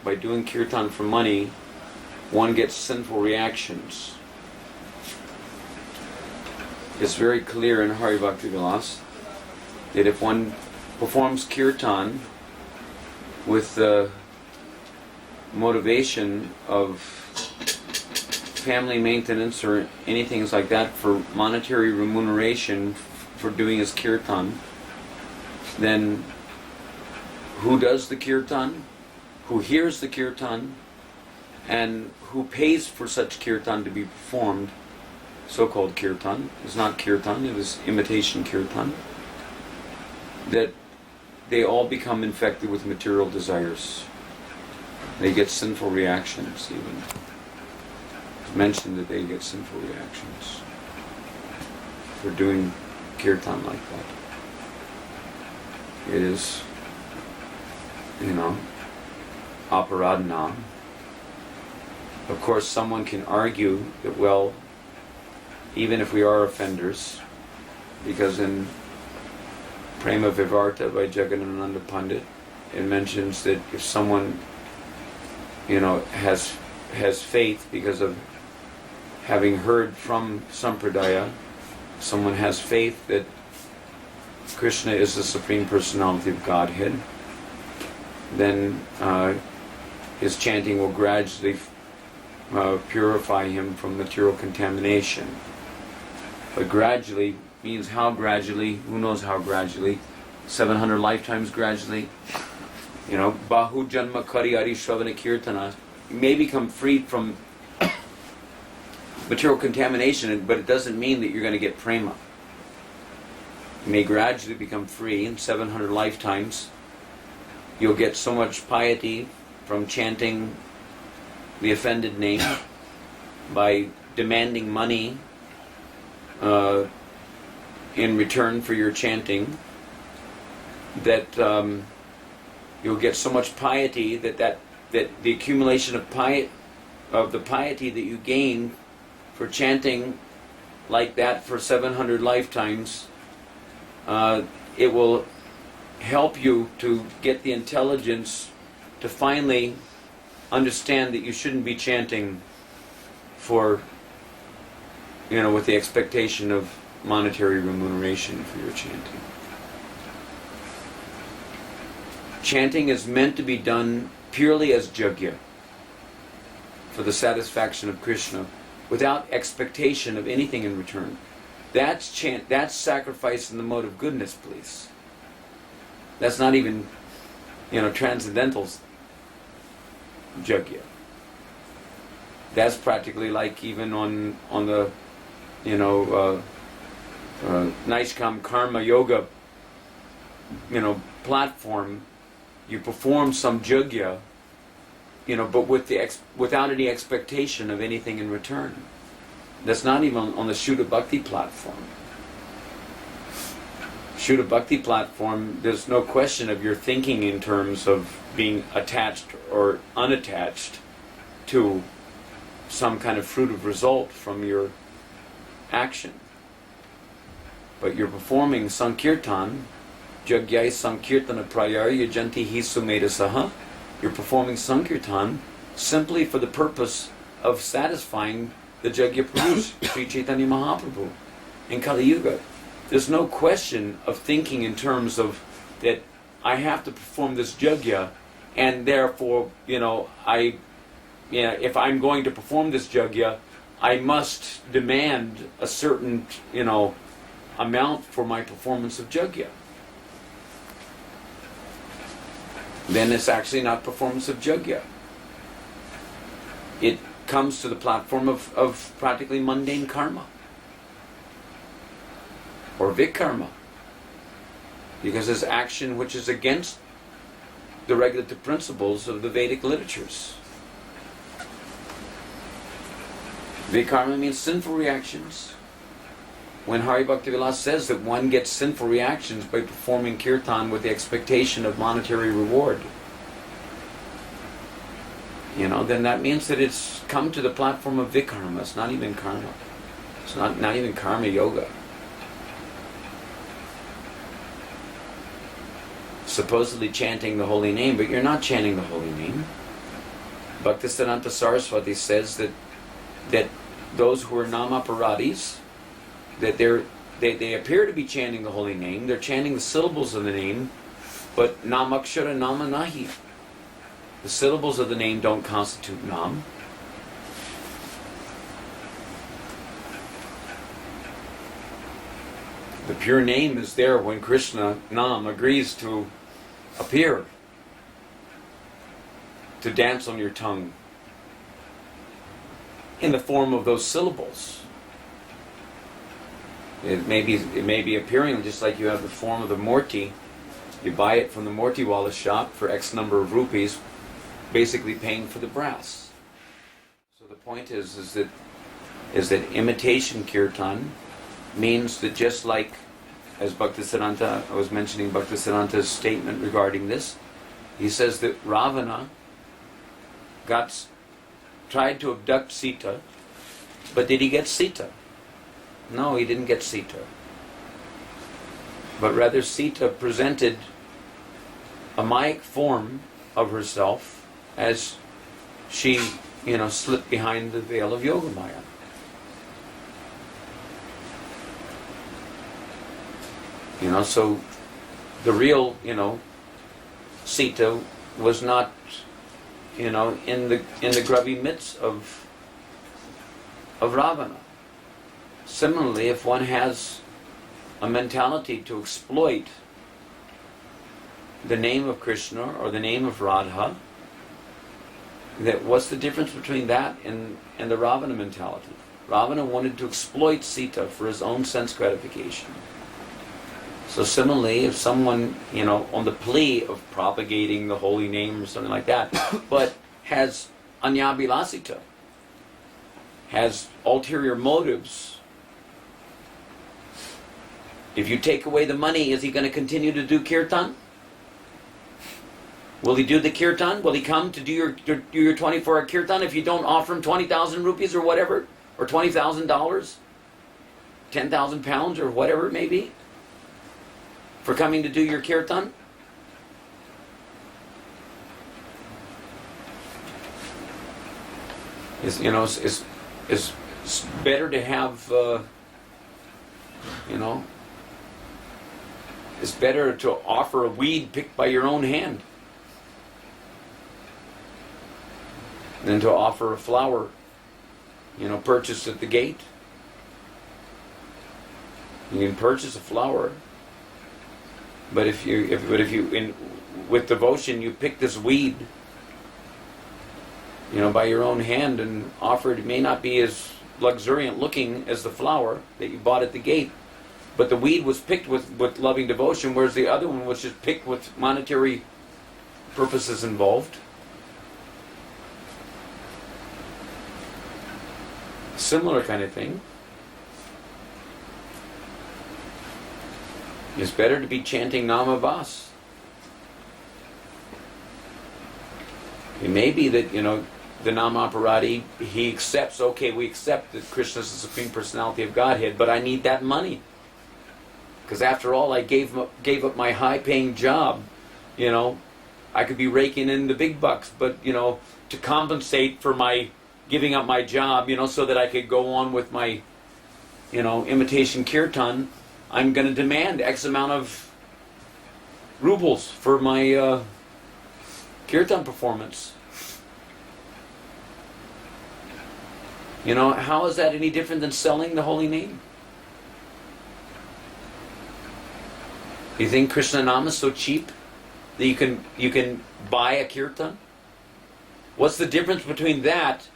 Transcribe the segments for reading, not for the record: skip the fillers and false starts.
By doing kirtan for money, one gets sinful reactions. It's very clear in Hari Bhakti Vilas that if one performs kirtan with the motivation of family maintenance or anything like that for monetary remuneration for doing his kirtan, then who does the kirtan? Who hears the kirtan, and who pays for such kirtan to be performed, so-called kirtan, is not kirtan, it was imitation kirtan, that they all become infected with material desires. They get sinful reactions even. It's mentioned that they get sinful reactions for doing kirtan like that. It is, aparadhana. Of course, someone can argue that, well, even if we are offenders, because in Prema Vivarta by Jagadananda Pandit, it mentions that if someone, has faith because of having heard from Sampradaya, someone has faith that Krishna is the Supreme Personality of Godhead, then his chanting will gradually purify him from material contamination. But gradually means how gradually? Who knows how gradually? 700 lifetimes gradually. Bahu Janma Kari Ari Shravana Kirtana. You may become freed from material contamination, but it doesn't mean that you're going to get prema. You may gradually become free in 700 lifetimes. You'll get so much piety from chanting the offended name by demanding money in return for your chanting, that you'll get so much piety that the accumulation of the piety that you gain for chanting like that for 700 lifetimes, it will help you to get the intelligence to finally understand that you shouldn't be chanting for, with the expectation of monetary remuneration for your chanting. Chanting is meant to be done purely as yajna, for the satisfaction of Krishna, without expectation of anything in return. That's sacrifice in the mode of goodness, please. That's not even, transcendental yajna. That's practically like even on the, Naishkam Karma Yoga, platform. You perform some yajna, but without any expectation of anything in return. That's not even on the Shuddha Bhakti platform. Shuddha Bhakti platform, there's no question of your thinking in terms of being attached or unattached to some kind of fruit of result from your action. But you're performing Sankirtan, Jagyai Sankirtana Prayar Yajanti Hi Sumedasaha. You're performing Sankirtan simply for the purpose of satisfying the Jagya Purush, Sri Chaitanya Mahaprabhu, in Kali Yuga. There's no question of thinking in terms of that I have to perform this Jagya, and therefore, if I'm going to perform this Jagya, I must demand a certain, amount for my performance of Jagya. Then it's actually not performance of Jagya. It comes to the platform of practically mundane karma. Or vikarma. Because it's action which is against the regulative principles of the Vedic literatures. Vikarma means sinful reactions. When Hari Bhakti Vilas says that one gets sinful reactions by performing kirtan with the expectation of monetary reward, then that means that it's come to the platform of vikarma. It's not even karma. It's not even karma yoga. Supposedly chanting the holy name, but you're not chanting the holy name. Bhaktisiddhanta Saraswati says that those who are namaparadis, that they appear to be chanting the holy name, they're chanting the syllables of the name, but namakshara nama nahi. The syllables of the name don't constitute nam. The pure name is there when Krishna, Nam, agrees to appear, to dance on your tongue in the form of those syllables. It may be appearing just like you have the form of the Murti. You buy it from the Murti Wala shop for X number of rupees, basically paying for the brass. So the point is that imitation kirtan means that just like, as Bhaktisiddhanta, I was mentioning Bhaktisiddhanta's statement regarding this, he says that Ravana tried to abduct Sita, but did he get Sita? No, he didn't get Sita. But rather Sita presented a Mayic form of herself as she, slipped behind the veil of Yogamaya. So the real, Sita was not, in the grubby midst of Ravana. Similarly, if one has a mentality to exploit the name of Krishna or the name of Radha, what's the difference between that and the Ravana mentality? Ravana wanted to exploit Sita for his own sense gratification. So similarly, if someone, on the plea of propagating the holy name or something like that, but has anyabhilasita, has ulterior motives, if you take away the money, is he going to continue to do kirtan? Will he do the kirtan? Will he come to do your 24-hour kirtan if you don't offer him 20,000 rupees or whatever? Or $20,000? 10,000 pounds or whatever it may be? For coming to do your kirtan? It's better to have, it's better to offer a weed picked by your own hand than to offer a flower, purchased at the gate. You can purchase a flower, but if you with devotion you pick this weed, by your own hand and offer it, it may not be as luxuriant looking as the flower that you bought at the gate, but the weed was picked with loving devotion, whereas the other one was just picked with monetary purposes involved. Similar kind of thing. It's better to be chanting Namabhas. It may be that, the Namaparadi, he accepts, okay, we accept that Krishna is the Supreme Personality of Godhead, but I need that money. Because after all, I gave up my high-paying job. I could be raking in the big bucks, but, to compensate for my giving up my job, so that I could go on with my, imitation kirtan, I'm going to demand X amount of rubles for my kirtan performance. How is that any different than selling the holy name? You think Krishna Nama is so cheap that you can buy a kirtan? What's the difference between that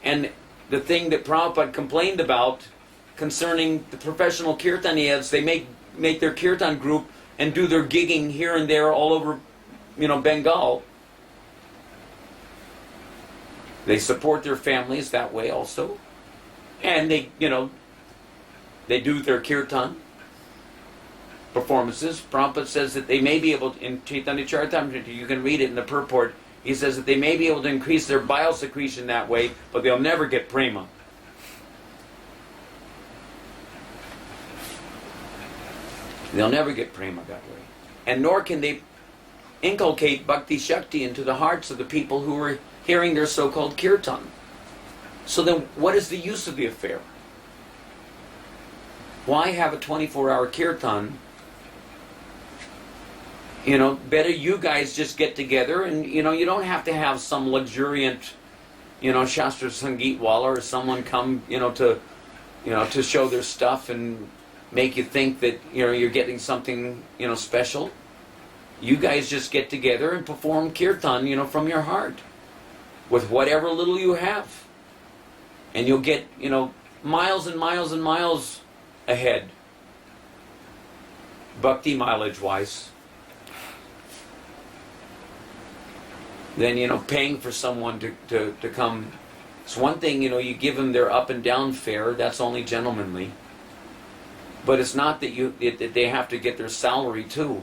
and the thing that Prabhupada complained about concerning the professional kirtaniyas? They make their kirtan group and do their gigging here and there all over, Bengal. They support their families that way also. And they do their kirtan performances. Prabhupada says that they may be able to, in Chaitanya Charitamrita, you can read it in the purport, He says that they may be able to increase their bile secretion that way, but they'll never get prema. They'll never get prema that way. And nor can they inculcate bhakti shakti into the hearts of the people who are hearing their so-called kirtan. So then what is the use of the affair? Why have a 24-hour kirtan? Better you guys just get together and, you don't have to have some luxuriant, Shastra Sangeet Wala or someone come, to show their stuff and make you think that, you're getting something, special. You guys just get together and perform kirtan, from your heart with whatever little you have. And you'll get, miles and miles and miles ahead, bhakti mileage-wise, than, paying for someone to come. It's one thing, you give them their up and down fare, that's only gentlemanly. But it's not that they have to get their salary too.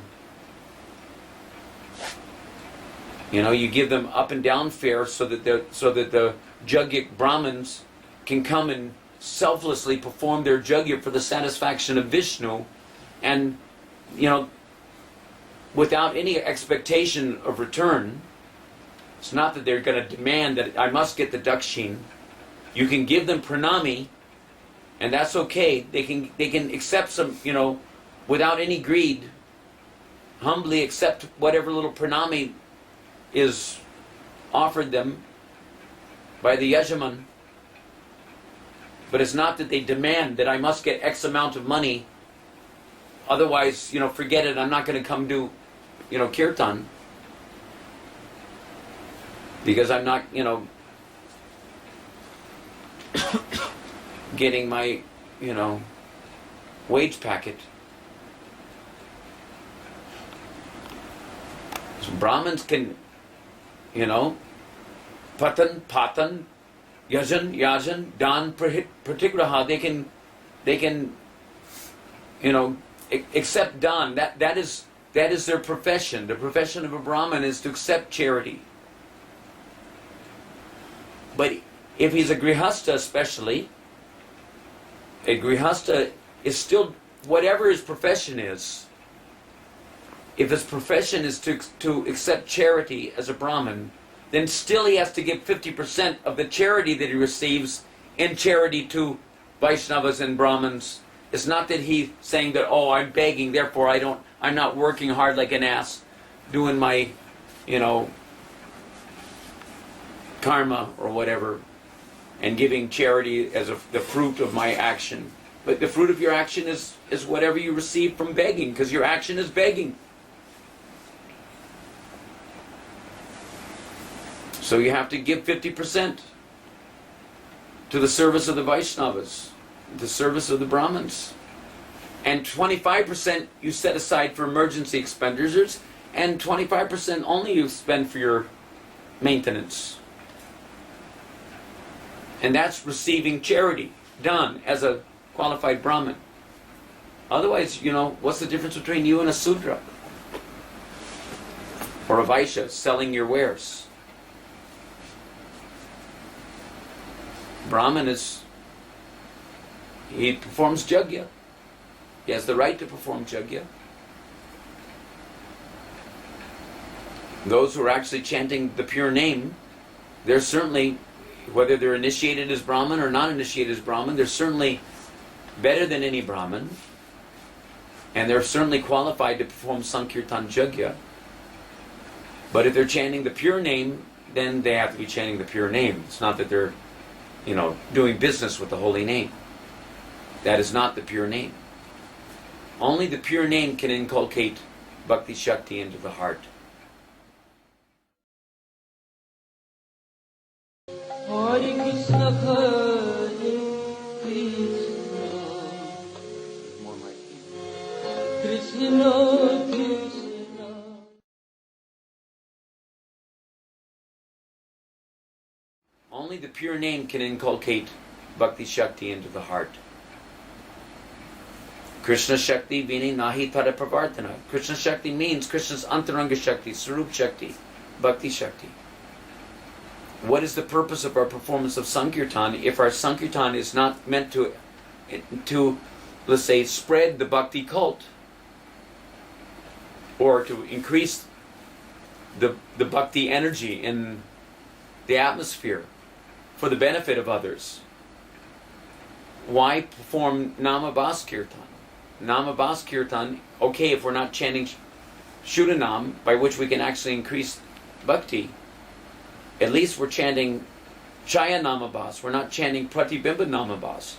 You give them up and down fare so that the Jagyik Brahmins can come and selflessly perform their Jagya for the satisfaction of Vishnu, and without any expectation of return. It's not that they're going to demand that I must get the dakshin. You can give them pranami, and that's okay. They can accept some, without any greed, humbly accept whatever little pranami is offered them by the Yajaman. But it's not that they demand that I must get X amount of money, otherwise, forget it, I'm not going to come do, kirtan. Because I'm not, getting my, wage packet. So Brahmins can, patan, yajan, dan, pratigraha, they can, accept dan. That is their profession. The profession of a Brahmin is to accept charity. But if he's a grihastha especially, a grihastha is still, whatever his profession is, if his profession is to accept charity as a Brahmin, then still he has to give 50% of the charity that he receives in charity to Vaishnavas and Brahmins. It's not that he's saying that, I'm begging, therefore I'm not working hard like an ass, doing my, karma or whatever, and giving charity as the fruit of my action. But the fruit of your action is whatever you receive from begging, because your action is begging. So you have to give 50% to the service of the Vaishnavas, the service of the Brahmins. And 25% you set aside for emergency expenditures, and 25% only you spend for your maintenance. And that's receiving charity, done as a qualified Brahmin. Otherwise, what's the difference between you and a Sudra? Or a Vaishya selling your wares? Brahmin he performs Jagya. He has the right to perform Jagya. Those who are actually chanting the pure name, they're certainly, whether they're initiated as Brahmin or not initiated as Brahmin, they're certainly better than any Brahmin, and they're certainly qualified to perform Sankirtan Jagya. But if they're chanting the pure name, then they have to be chanting the pure name. It's not that they're, doing business with the holy name. That is not the pure name. Only the pure name can inculcate Bhakti Shakti into the heart. Hare Krishna, Hare Krishna, Krishna Krishna. Only the pure name can inculcate Bhakti Shakti into the heart. Krishna Shakti vini nahi tada pravartana. Krishna Shakti means Krishna's Antaranga Shakti, Sarup Shakti, Bhakti Shakti. what is the purpose of our performance of Sankirtan if our Sankirtan is not meant to, let's say, spread the bhakti cult, or to increase the bhakti energy in the atmosphere for the benefit of others? Why perform Namabhas Kirtan? Namabhas Kirtan, okay, if we're not chanting Shuddhanam, by which we can actually increase bhakti, at least we're chanting Chaya Namabhas. We're not chanting Pratibimba Namabhas.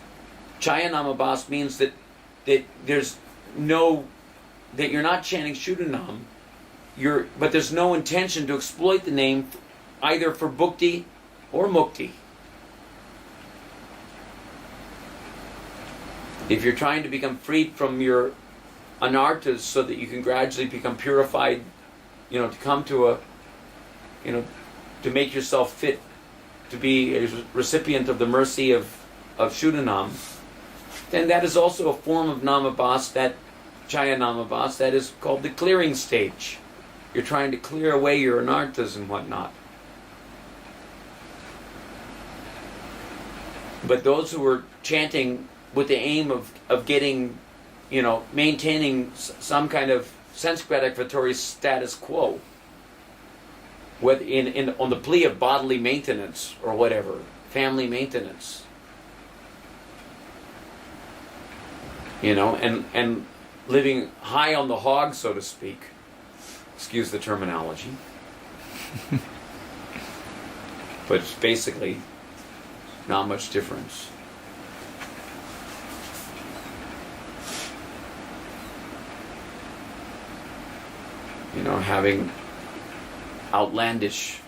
Chaya Namabhas means that there's no, that you're not chanting Shuddhanam, but there's no intention to exploit the name either for bhukti or mukti. If you're trying to become freed from your anarthas so that you can gradually become purified, to come to a, to make yourself fit to be a recipient of the mercy of Shuddhanam, then that is also a form of Namabhas, that Chaya Namabhas, that is called the clearing stage. You're trying to clear away your anarthas and whatnot. But those who are chanting with the aim of getting, maintaining some kind of sense gratificatory status quo, whether on the plea of bodily maintenance or whatever, family maintenance, and living high on the hog, so to speak. Excuse the terminology. But it's basically not much difference. Having outlandish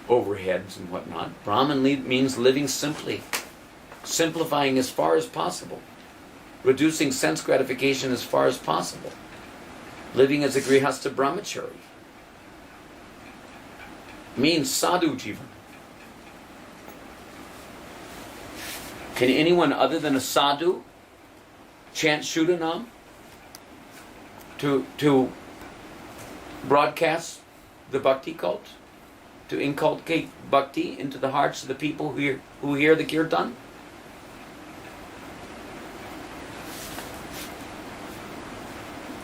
overheads and whatnot. Brahman means living simply, simplifying as far as possible, reducing sense gratification as far as possible, living as a grihastha brahmachari. Means sadhu jivan. Can anyone other than a sadhu chant Shuddhanam to broadcast the bhakti cult, to inculcate bhakti into the hearts of the people who hear the kirtan?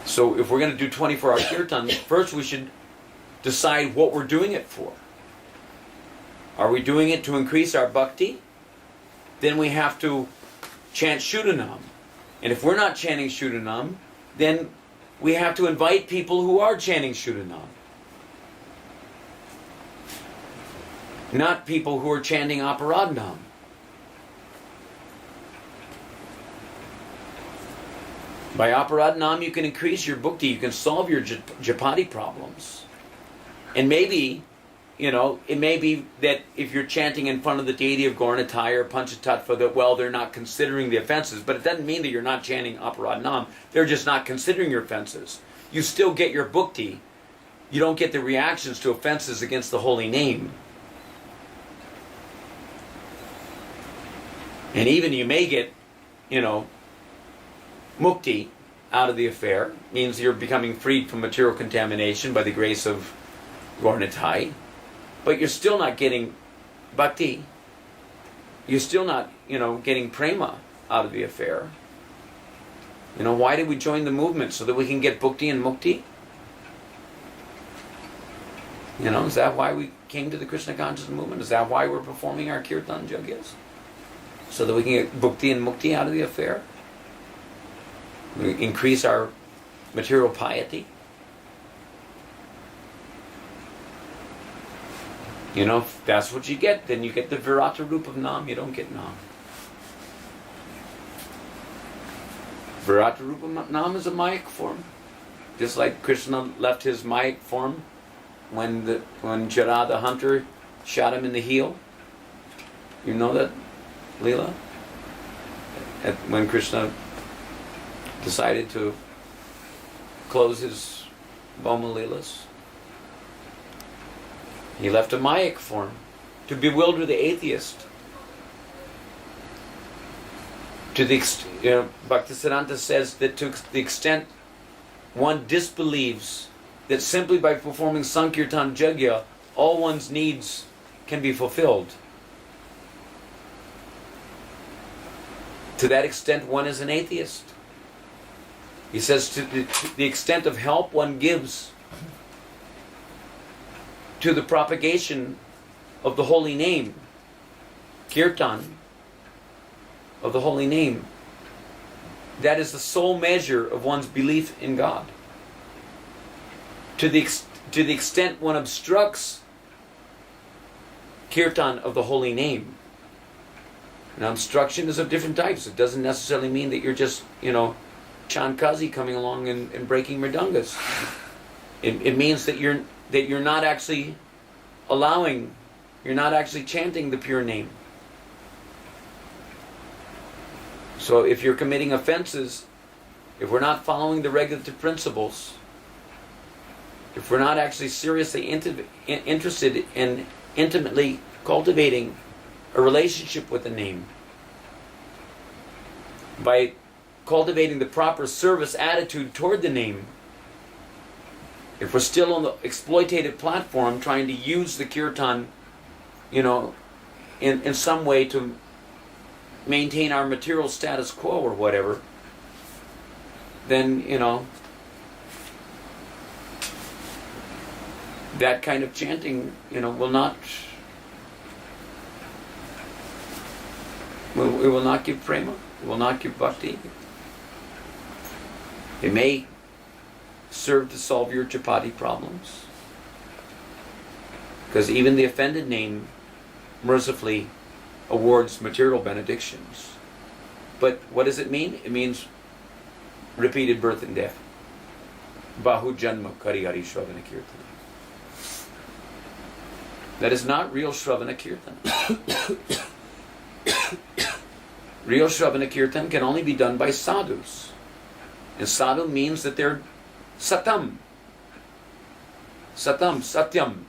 So if we're going to do 24-hour kirtan, first we should decide what we're doing it for. Are we doing it to increase our bhakti? Then we have to chant Shuddhanam. And if we're not chanting Shuddhanam, then we have to invite people who are chanting Shuddhanam. Not people who are chanting Aparadhanam. By Aparadhanam you can increase your bhakti, you can solve your japati problems. And maybe, it may be that if you're chanting in front of the deity of Gauranatai or Panchatattva, that, they're not considering the offenses. But it doesn't mean that you're not chanting Aparadhanam. They're just not considering your offenses. You still get your bhakti. You don't get the reactions to offenses against the holy name. And even you may get, mukti out of the affair. Means you're becoming freed from material contamination by the grace of Gauranatai. But you're still not getting bhakti. You're still not, getting prema out of the affair. Why did we join the movement? So that we can get bhakti and mukti? Is that why we came to the Krishna consciousness movement? Is that why we're performing our kirtan yagyas? So that we can get bhakti and mukti out of the affair? We increase our material piety? If that's what you get, then you get the virata roop of Nam, you don't get Nam. Virata roop of Nam is a Mayak form. Just like Krishna left his Mayak form when Jara the hunter shot him in the heel. You know that, Leela? When Krishna decided to close his Bhoma Leelas, he left a Mayak form to bewilder the atheist. Bhaktisiddhanta says that to the extent one disbelieves that simply by performing Sankirtan Jagya, all one's needs can be fulfilled. To that extent, one is an atheist. He says to the extent of help one gives to the propagation of the holy name, Kirtan, of the holy name, that is the sole measure of one's belief in God. To the extent one obstructs Kirtan of the holy name. Now, obstruction is of different types. It doesn't necessarily mean that you're just, Chankazi coming along and breaking mridungas. It means that you're not actually allowing, you're not actually chanting the pure name. So if you're committing offenses, if we're not following the regulative principles, if we're not actually seriously interested in intimately cultivating a relationship with the name, by cultivating the proper service attitude toward the name, if we're still on the exploitative platform trying to use the Kirtan, in some way to maintain our material status quo or whatever, then, that kind of chanting, will not give prema, it will not give bhakti. It may serve to solve your chapati problems, because even the offended name mercifully awards material benedictions. But what does it mean? It means repeated birth and death. Bahu janma kari hari shravana kirtan. That is not real shravana kirtan. Real shravana kirtan can only be done by sadhus. And sadhu means that they're satam. Satam, satyam.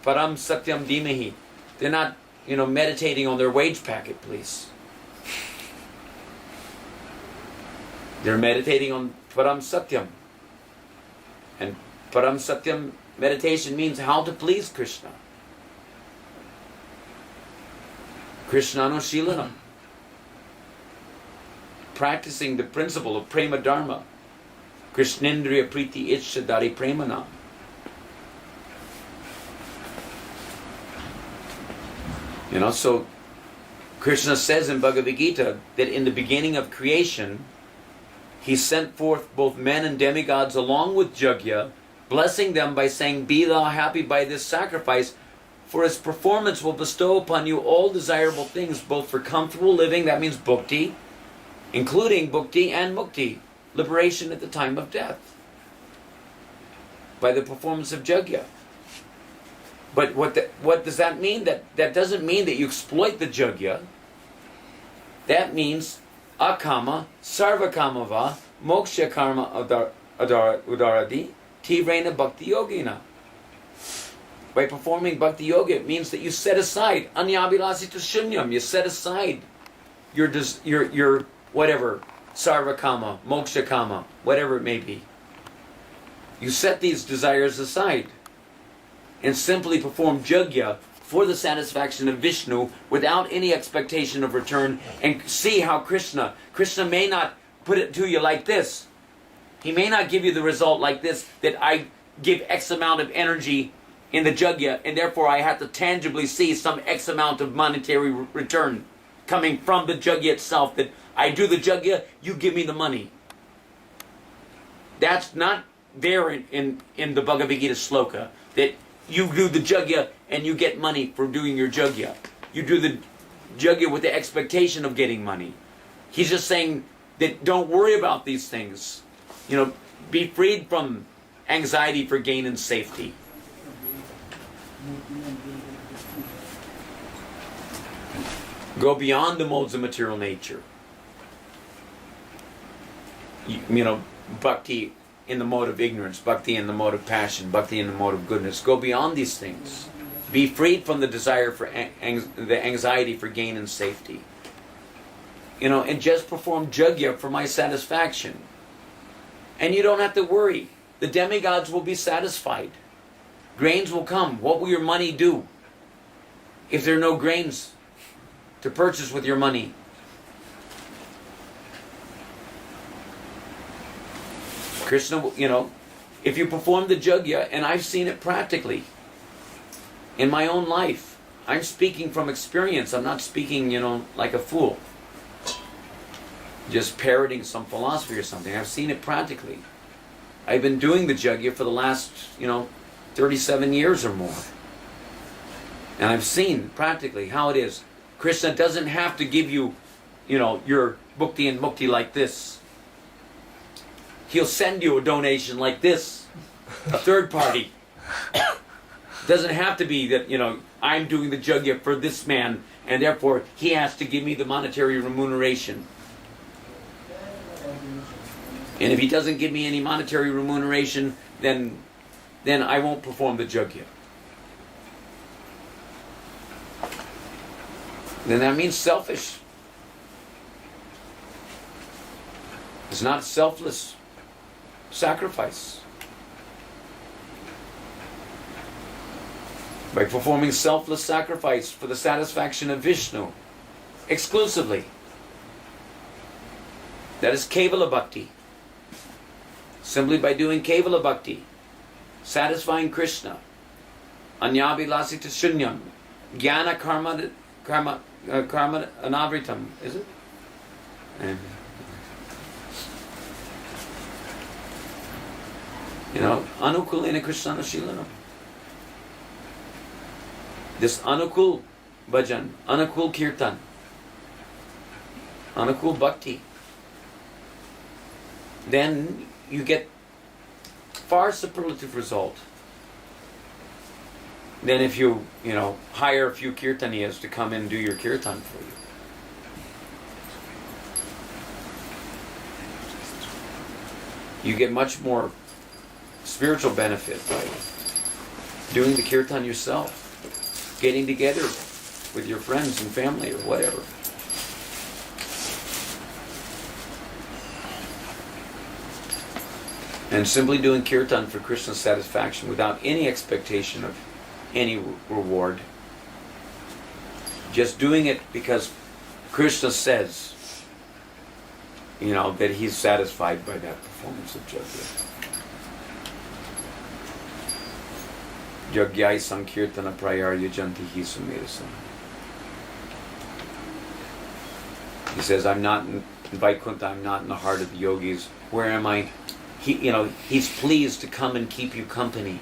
Param satyam dhimahi. They're not, meditating on their wage packet, please. They're meditating on param satyam. And param satyam meditation means how to please Krishna. Krishnanushilanam. Practicing the principle of prema dharma. Krishnendriya priti itchadari premanam. So Krishna says in Bhagavad Gita that in the beginning of creation, He sent forth both men and demigods along with Jagya, blessing them by saying, "Be thou happy by this sacrifice, for its performance will bestow upon you all desirable things, both for comfortable living," that means bhukti, including bhukti and mukti, liberation at the time of death, by the performance of Jagya. But what does that mean? That doesn't mean that you exploit the Jagya. That means akama, sarvakamava, moksha karma udaradi, tivrena bhakti yogina. By performing bhakti yoga, it means that you set aside anyabhilasita shunyam. You set aside your whatever, sarvakama, moksha kama, whatever it may be. You set these desires aside and simply perform jagya for the satisfaction of Vishnu without any expectation of return, and see how Krishna may not put it to you like this. He may not give you the result like this, that I give X amount of energy in the jagya and therefore I have to tangibly see some X amount of monetary return coming from the jagya itself, that I do the jagya, you give me the money. That's not there in the Bhagavad Gita sloka, that you do the jagya and you get money for doing your jagya. You do the jagya with the expectation of getting money. He's just saying that don't worry about these things. Be freed from anxiety for gain and safety. Go beyond the modes of material nature. Bhakti in the mode of ignorance, bhakti in the mode of passion, bhakti in the mode of goodness. Go beyond these things. Be freed from the desire for the anxiety for gain and safety. And just perform jagya for my satisfaction. And you don't have to worry. The demigods will be satisfied. Grains will come. What will your money do? if there are no grains to purchase with your money? Krishna, if you perform the Yajna, and I've seen it practically in my own life. I'm speaking from experience. I'm not speaking, like a fool. Just parroting some philosophy or something. I've seen it practically. I've been doing the Yajna for the last, 37 years or more. And I've seen practically how it is. Krishna doesn't have to give you, your bhukti and mukti like this. He'll send you a donation like this. A third party. Doesn't have to be that, I'm doing the Yajna for this man, and therefore he has to give me the monetary remuneration. And if he doesn't give me any monetary remuneration, then I won't perform the Yajna. Then that means selfish. It's not selfless sacrifice. By performing selfless sacrifice for the satisfaction of Vishnu exclusively. That is Kevala Bhakti. Simply by doing Kevala Bhakti, satisfying Krishna. Anyabhilasita shunyam. Jnana karma anavritam. Is it? Anukulena Krishna Shilanam. This Anukul Bhajan, Anukul Kirtan, Anukul Bhakti, then you get far superlative result than if you, hire a few Kirtaniyas to come and do your Kirtan for you. You get much more spiritual benefit by doing the Kirtan yourself. Getting together with your friends and family or whatever. And simply doing Kirtan for Krishna's satisfaction without any expectation of any reward. Just doing it because Krishna says, that he's satisfied by that performance of Yajna. Yagyai Sankirtana Prayar Yajanti Hi Sumerasam. He says, I'm not in Vaikuntha, I'm not in the heart of the yogis. Where am I? He's pleased to come and keep you company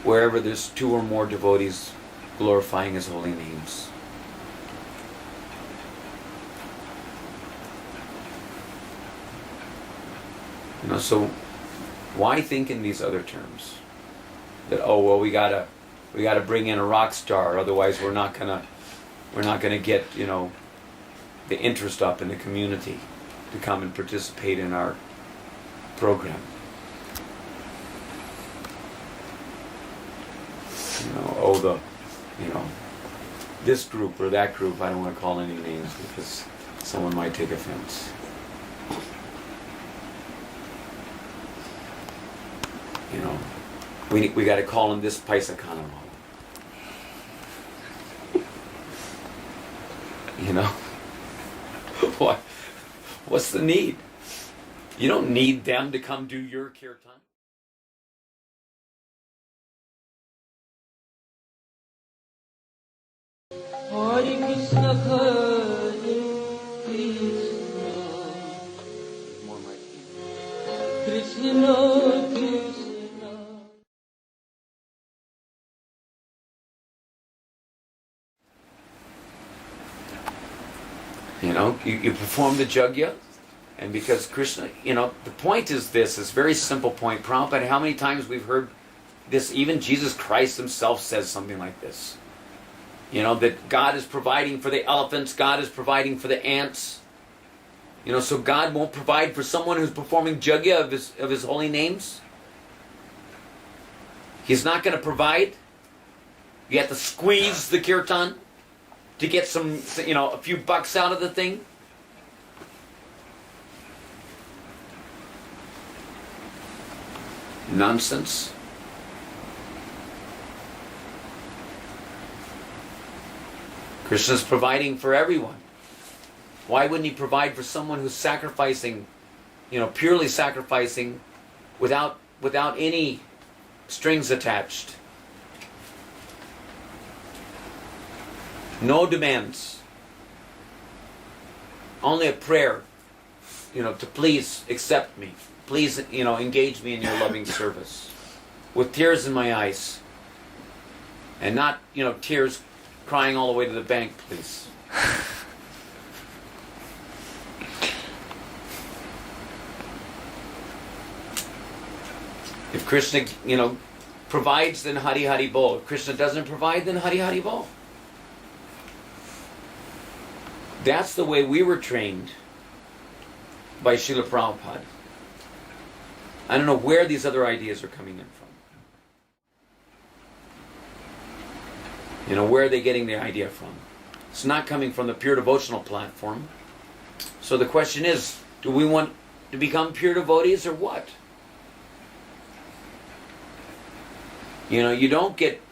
wherever there's two or more devotees glorifying his holy names. So why think in these other terms? That we gotta bring in a rock star, otherwise we're not gonna get the interest up in the community to come and participate in our program. This group or that group. I don't want to call any names because someone might take offense. We got to call him this Paisa Kanamo. What? What's the need? You don't need them to come do your kirtan. Hare Krishna, Hare Krishna, More mic. Krishna Krishna. You perform the Yajna, and because Krishna, the point is this, it's a very simple point. Prabhupada, how many times we've heard this, even Jesus Christ himself says something like this. That God is providing for the elephants, God is providing for the ants. So God won't provide for someone who's performing Yajna of his holy names. He's not going to provide. You have to squeeze the kirtan to get some, a few bucks out of the thing. Nonsense. Krishna's providing for everyone. Why wouldn't he provide for someone who's sacrificing, purely sacrificing without any strings attached? No demands. Only a prayer, to please accept me. Please, engage me in your loving service. With tears in my eyes. And not, tears crying all the way to the bank, please. If Krishna, provides, then Hari Hari Bol. If Krishna doesn't provide, then Hari Hari Bol. That's the way we were trained by Srila Prabhupada. I don't know where these other ideas are coming in from. Where are they getting the idea from? It's not coming from the pure devotional platform. So the question is, do we want to become pure devotees or what? You don't get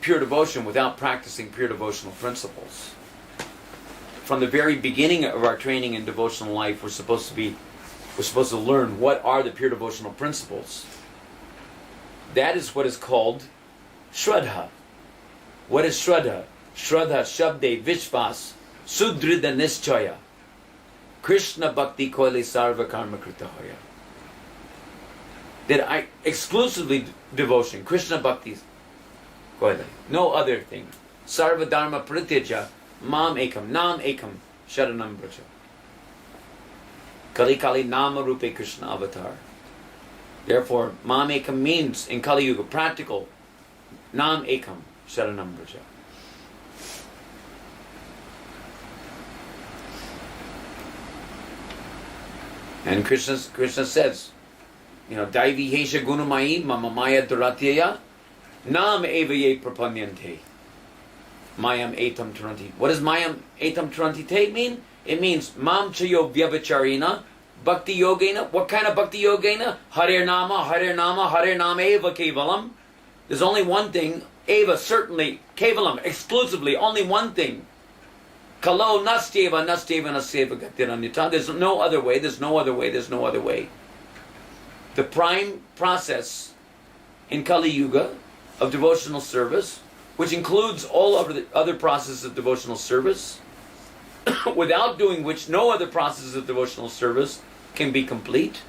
pure devotion without practicing pure devotional principles. From the very beginning of our training in devotional life, we're supposed to learn what are the pure devotional principles. That is what is called Shraddha. What is Shraddha? Shraddha Shabde Vishvas Sudrida Nischaya Krishna Bhakti Koile Sarva Karma Krita Hoya. That I exclusively devotion, Krishna Bhakti Koile. No other thing. Sarva Dharma Prityaja Mam Ekam, Nam Ekam, Sharanam Braja. Kali Kali Nama Rupe Krishna Avatar. Therefore, Mam Ekam means, in Kali Yuga, practical, Nam Ekam, Sharanam Braja. And Krishna says, Daivi Hesha Gunamayi Mama Maya Duratyaya Nam Evaye Prapanyante. Mayam Etam Taranti. What does Mayam Etam Taranti Te mean? It means Mam Chayo Vyabacharina Bhakti Yogena. What kind of Bhakti Yogena? Hare Nama, Hare Nama, Hare Nama Eva Kevalam. There's only one thing. Eva, certainly. Kevalam, exclusively. Only one thing. Kalo Nasteva, Nasteva, Nasteva Gatiranyata. There's no other way. There's no other way. There's no other way. The prime process in Kali Yuga of devotional service, which includes all of the other processes of devotional service, without doing which no other process of devotional service can be complete.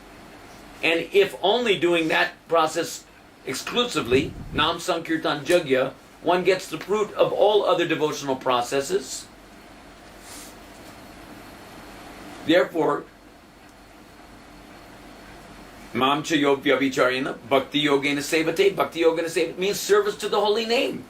And if only doing that process exclusively, Nam Sankirtan Jagya, one gets the fruit of all other devotional processes. Therefore, Mam Chayo Vyavicharina Bhakti Yogena Sevate. Bhakti Yogena Sevate means service to the holy name.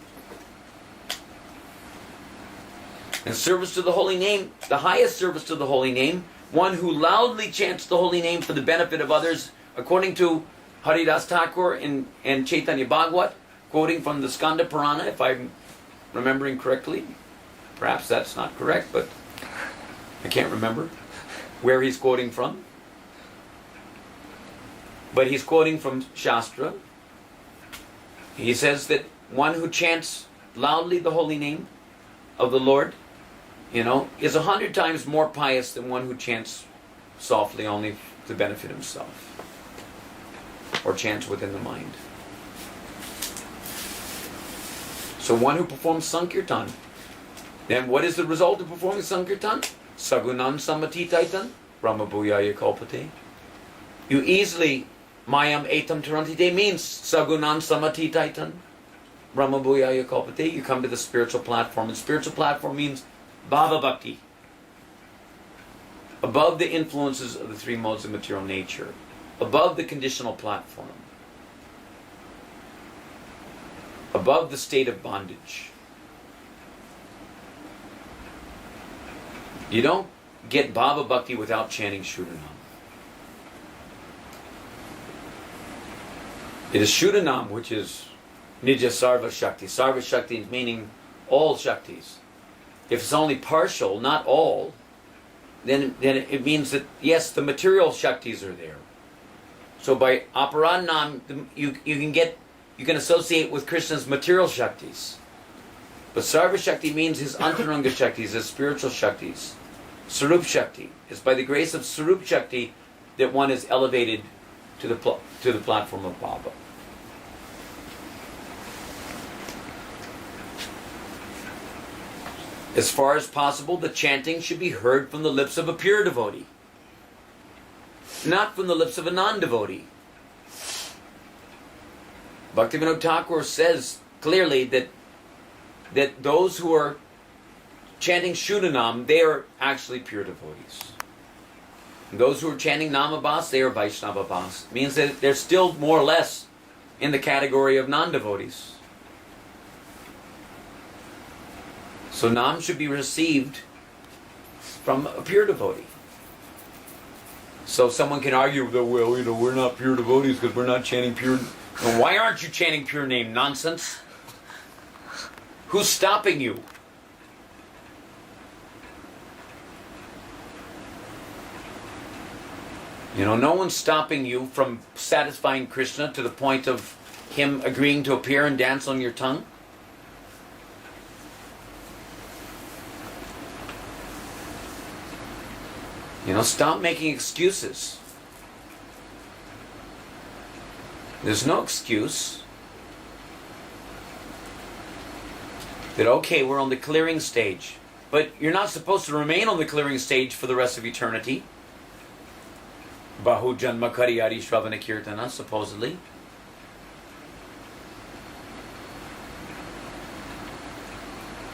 And service to the holy name, the highest service to the holy name, one who loudly chants the holy name for the benefit of others, according to Haridas Thakur and Chaitanya Bhagavat, quoting from the Skanda Purana, if I'm remembering correctly. Perhaps that's not correct, but I can't remember where he's quoting from. But he's quoting from Shastra. He says that one who chants loudly the holy name of the Lord, is 100 times more pious than one who chants softly only to benefit himself, or chants within the mind. So one who performs Sankirtan, then what is the result of performing Sankirtan? Sagunan Samatitaitan Brahmabhuyaya Kalpate. You easily, Mayam Etam Tarantite means Sagunan Samatitaitan Brahmabhuyaya Kalpate. You come to the spiritual platform, and spiritual platform means Bhava Bhakti. Above the influences of the three modes of material nature. Above the conditional platform. Above the state of bondage. You don't get Bhava Bhakti without chanting Shuddhanam. It is Shuddhanam which is Nija Sarva Shakti. Sarva Shakti meaning all Shaktis. If it's only partial, not all, then it means that, yes, the material Shaktis are there. So by Aparannam, you can associate with Krishna's material Shaktis. But Sarva Shakti means his Antaranga Shaktis, his spiritual Shaktis. Sarup Shakti. It's by the grace of Sarup Shakti that one is elevated to the platform of Baba. As far as possible, the chanting should be heard from the lips of a pure devotee, not from the lips of a non-devotee. Bhaktivinoda Thakur says clearly that those who are chanting Shuddhanam, they are actually pure devotees. And those who are chanting Namabhas, they are Vaishnavabhas. Means that they're still more or less in the category of non-devotees. So Nam should be received from a pure devotee. So someone can argue that, well, we're not pure devotees because we're not chanting pure. Well, why aren't you chanting pure name? Nonsense. Who's stopping you? No one's stopping you from satisfying Krishna to the point of him agreeing to appear and dance on your tongue. Stop making excuses. There's no excuse that, okay, we're on the clearing stage, but you're not supposed to remain on the clearing stage for the rest of eternity. Bahu Janma Kariyari Shravana Kirtana, supposedly.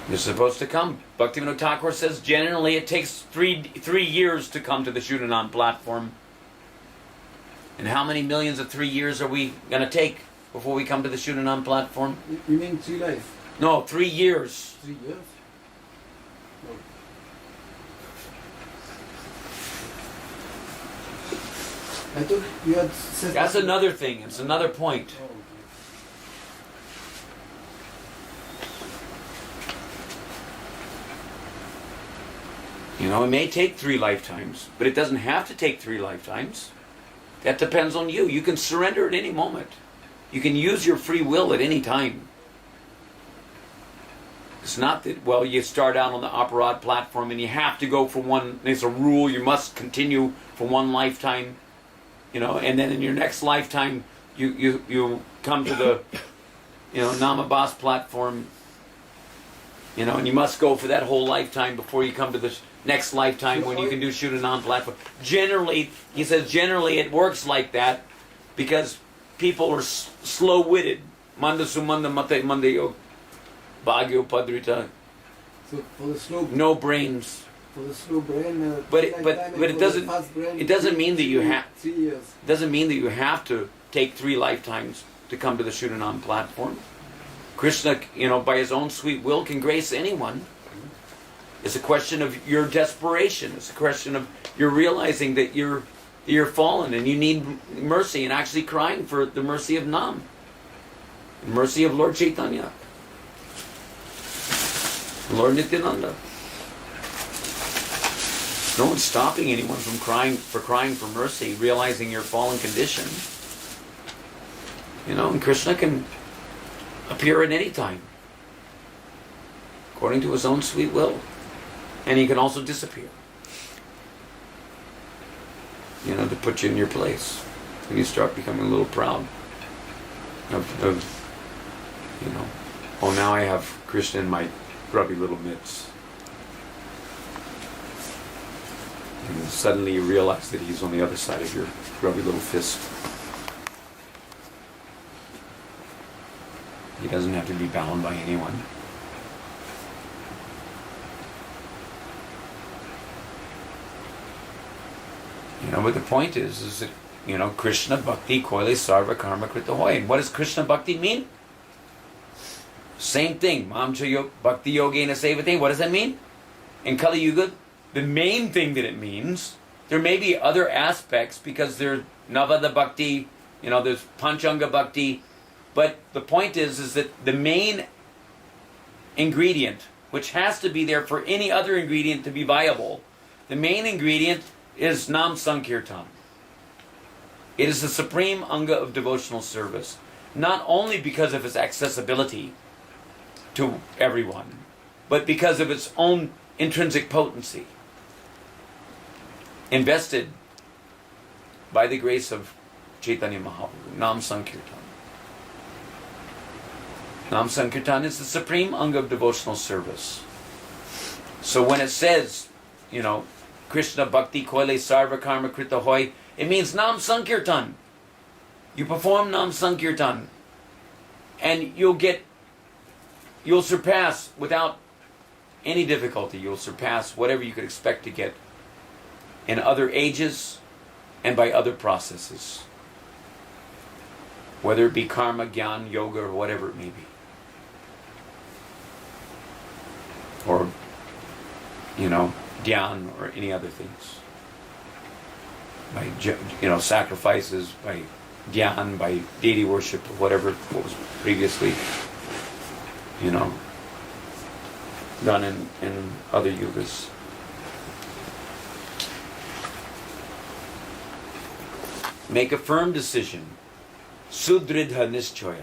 You're supposed to come. Bhaktivinoda Thakur says generally it takes three years to come to the Shuddhanam platform. And how many millions of 3 years are we going to take before we come to the Shuddhanam platform? You mean 3 lives? No, 3 years. 3 years? No. I thought you had said... That's another thing. It's another point. Oh, okay. It may take 3 lifetimes, but it doesn't have to take 3 lifetimes. That depends on you. You can surrender at any moment. You can use your free will at any time. It's not that, well, you start out on the Aparad platform and you have to go for one, there's a rule, you must continue for 1 lifetime, and then in your next lifetime, you come to the, Namabhas platform, and you must go for that whole lifetime before you come to the next lifetime when you can do Shuddhanam platform. Generally, he says, it works like that because people are slow-witted. Manda sumanda mate mandayo bhagyo padrita. So for the slow... No brains. For the slow brain... But it doesn't mean that you have... 3 years. It doesn't mean that you have to take 3 lifetimes to come to the Shuddhanam platform. Krishna, by his own sweet will, can grace anyone. It's a question of your desperation. It's a question of your realizing that you're fallen and you need mercy and actually crying for the mercy of Nam. The mercy of Lord Chaitanya. Lord Nityananda. No one's stopping anyone from crying for mercy, realizing your fallen condition. And Krishna can appear at any time, according to his own sweet will. And he can also disappear. To put you in your place. When you start becoming a little proud of oh, now I have Krishna in my grubby little mitts. And suddenly you realize that he's on the other side of your grubby little fist. He doesn't have to be bound by anyone. But the point is that, Krishna Bhakti Koile Sarva Karma Krita Hoy. And what does Krishna Bhakti mean? Same thing. Mamcha Bhakti Yogena Sevate. What does that mean? In Kali Yuga, the main thing that it means, there may be other aspects because there's Navada Bhakti, there's Panchanga Bhakti, but the point is that the main ingredient, which has to be there for any other ingredient to be viable, the main ingredient is Nam Sankirtan. It is the supreme anga of devotional service, not only because of its accessibility, to everyone, but because of its own intrinsic potency, invested by the grace of Chaitanya Mahaprabhu, Nam Sankirtan. Nam Sankirtan is the supreme anga of devotional service. So when it says, Krishna Bhakti Koile Sarva Karma Krita Hoy, it means Nam Sankirtan. You perform Nam Sankirtan, and you'll surpass without any difficulty. You'll surpass whatever you could expect to get in other ages and by other processes, whether it be karma, gyan, yoga, or whatever it may be, or dhyan, or any other things, by sacrifices, by dhyan, by deity worship, or whatever what was previously done in other yugas. Make a firm decision, sudridha nischoya,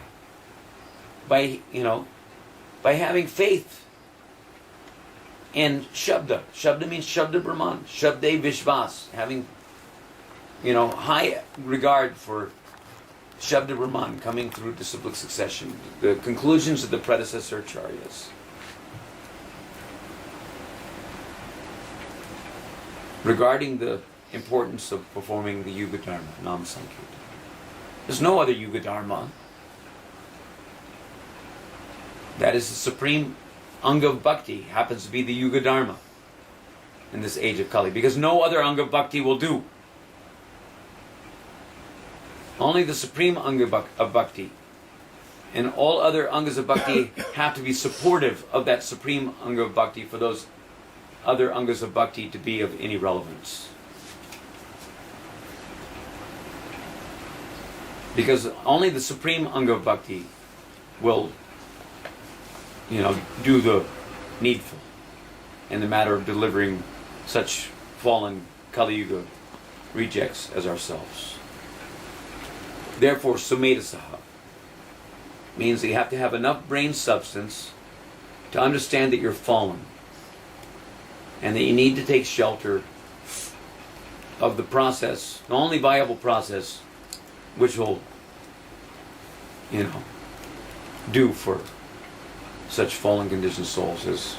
by having faith in Shabda. Shabda means Shabda Brahman, Shabde Vishvas, having high regard for Shabda Brahman coming through disciplic succession, the conclusions of the predecessor acharyas. Regarding the importance of performing the Yuga Dharma, Nam Sankirtan. There's no other Yuga Dharma. That is the supreme anga of bhakti, happens to be the Yuga Dharma in this age of Kali, because no other anga of bhakti will do. Only the supreme anga of bhakti, and all other angas of bhakti have to be supportive of that supreme anga of bhakti for those other angas of bhakti to be of any relevance. Because only the supreme anga of bhakti will, do the needful in the matter of delivering such fallen Kali Yuga rejects as ourselves. Therefore, sumedhasaha means that you have to have enough brain substance to understand that you're fallen, and that you need to take shelter of the process, the only viable process which will, do for such fallen conditioned souls as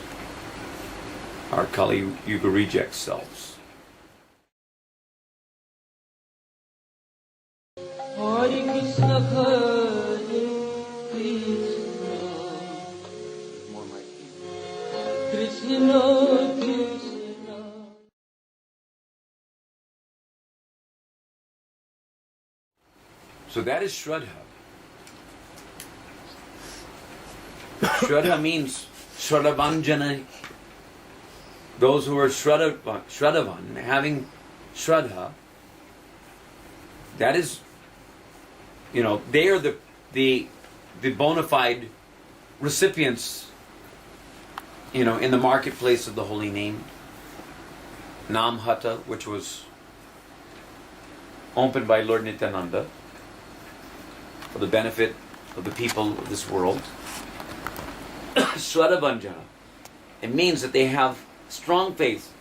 our Kali Yuga reject selves. Hare Krishna, Hare Krishna, Krishna Krishna. So that is Shraddha. Shraddha means Shraddhavanjana. Those who are Shraddhavan, having Shraddha, that is, they are the bona fide recipients, in the marketplace of the holy name. Nam Hata, which was opened by Lord Nityananda for the benefit of the people of this world. Shraddhavanjana, it means that they have strong faith.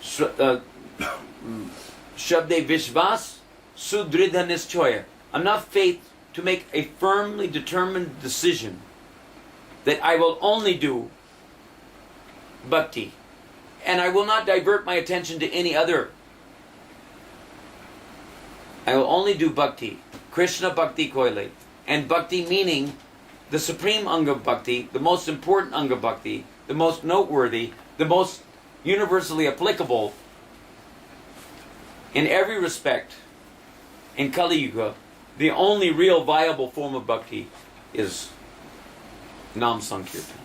Shabde Vishvas Sudridha Nischoya, enough faith to make a firmly determined decision that I will only do bhakti, and I will not divert my attention to any other. I will only do bhakti, Krishna Bhakti Koile, and bhakti meaning the supreme anga of bhakti, the most important anga of bhakti, the most noteworthy, the most universally applicable in every respect in Kali Yuga. The only real viable form of bhakti is Nam Sankirtan.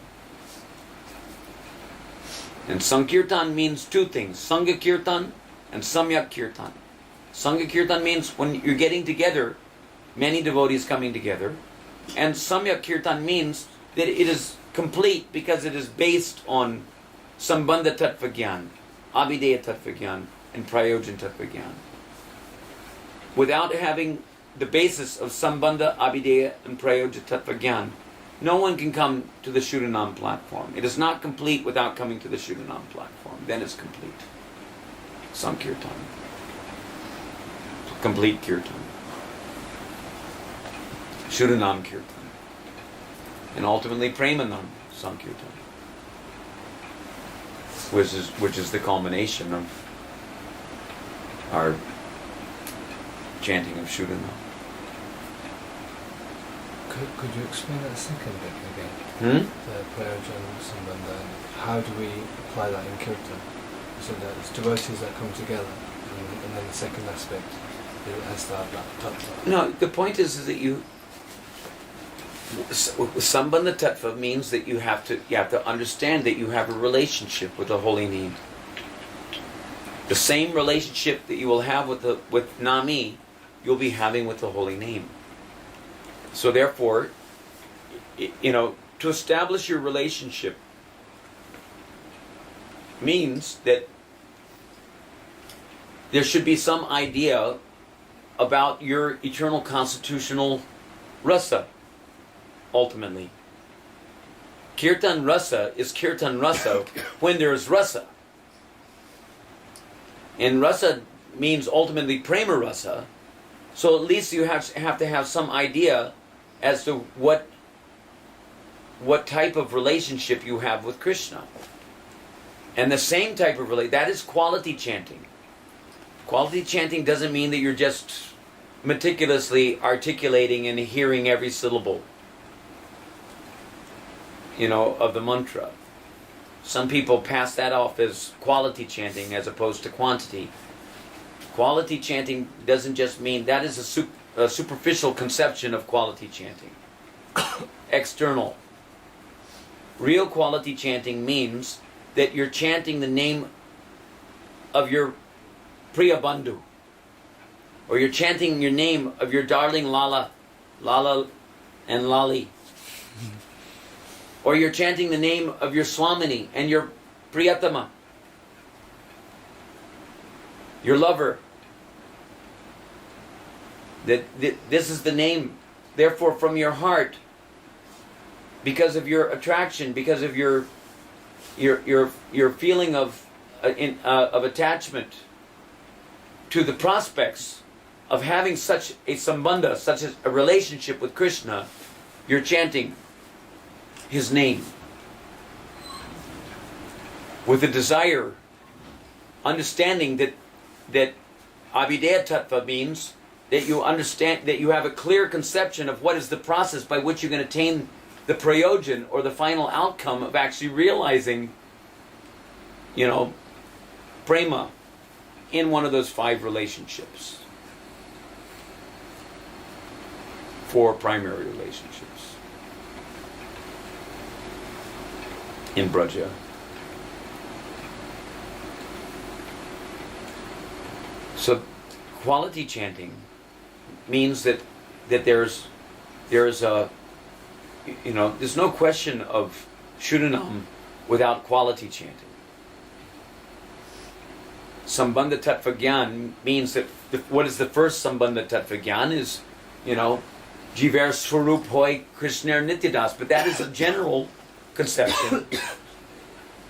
And Sankirtan means two things, Sangha Kirtan and Samyak Kirtan. Sangha Kirtan means when you're getting together, many devotees coming together. And Samyak Kirtan means that it is complete because it is based on Sambandha Tattva Gyan, Abhideya Tattva Gyan, and Prayojan Tattva Gyan. Without having the basis of Sambandha, Abhideya, and Prayoja Tattva Gyan, No one can come to the Shuddhanam platform. It is not complete without coming to the Shuddhanam platform. Then it's complete. Sankirtan. Complete Kirtan. Shuddhanam Kirtan. And ultimately Premanam Sankirtan. Which is the culmination of our chanting of Shuddhanam. Could you explain that second bit again? The Prayojan Sambandha, and how do we apply that in Kirtan? So that it's devotees that come together, and then the second aspect, it has to have that tattva. No, the point is that you... Sambandha tattva means that you have to understand that you have a relationship with the holy name. The same relationship that you will have with Nami, you'll be having with the holy name. So therefore, to establish your relationship means that there should be some idea about your eternal constitutional rasa, ultimately. Kirtan rasa is Kirtan rasa when there is rasa. And rasa means ultimately prema rasa, so at least you have to have some idea as to what type of relationship you have with Krishna. And the same type of that is quality chanting. Quality chanting doesn't mean that you're just meticulously articulating and hearing every syllable, of the mantra. Some people pass that off as quality chanting as opposed to quantity. Quality chanting doesn't just mean, that is a superficial conception of quality chanting. External. Real quality chanting means that you're chanting the name of your Priya Bandhu, or you're chanting your name of your darling Lala and Lali, or you're chanting the name of your Swamini and your Priyatama, your lover. That this is the name, therefore, from your heart, because of your attraction, because of your feeling of attachment to the prospects of having such a sambandha, such as a relationship with Krishna, you're chanting his name with a desire, understanding that abhidaya tattva means that you understand, that you have a clear conception of what is the process by which you can attain the prayojan, or the final outcome of actually realizing, prema in one of those 5 relationships. 4 primary relationships in Braja. So quality chanting means that there's a, there's no question of Shuddhanam without quality chanting. Sambandha Tattva Gyan means that what is the first Sambandha Tattva Gyan is, Jiver Swarup Hoy Krishner Nityadas, but that is a general conception.